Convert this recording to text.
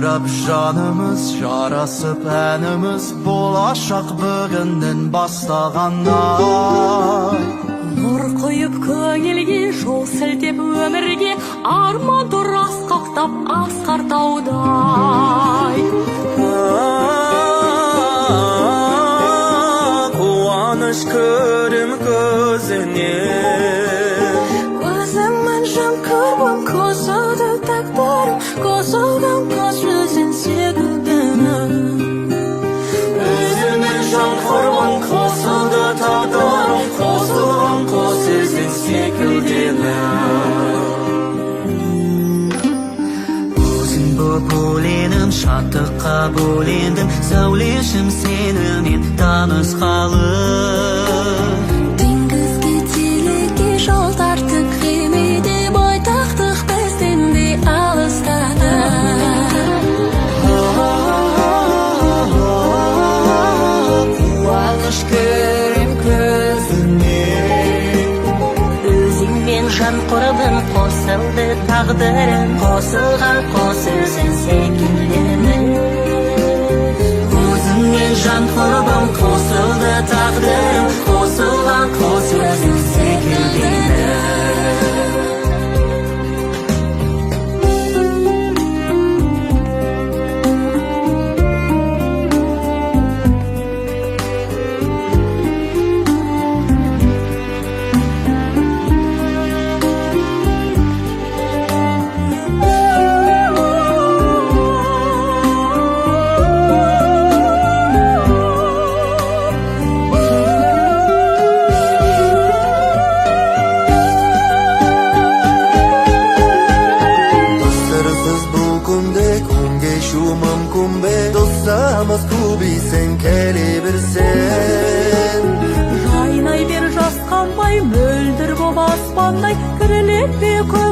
жайрап жанымыз, жарасып әніміз, болашақ бүгіннен бастағандай. Нұр құйып көңілге, жол сілтеп өмірге, арман тұр асқақтап асқар таудай. Қуаныш көрім көзінен, Көзіммен жан көрбім, қосылды тағдырым, қосылған қос жүзін секілдінің. өзімен жан құрбым, қосылды тағдырым, қосылған қос өзен секілденім. Өзің боп бөленім, шаттыққа бөлендім, сәулешім сенімен танысқалы. Теңізге телеге жол тарттық, кемеде байтақтық бізден де алыстады. Қуаныш көрем көзінен, Өзіңмен жан құрбым, қосылды тағдырым, қосылған қос өзің секілдімін. өзіңмен жан құрбым, қосылды тағдырым, қосылған қос өзің секілденім. Dostlarımız kubisen kele bir sen. Жайнай бер жасқанбай, мөлдір боп аспандай, кірілет бе көз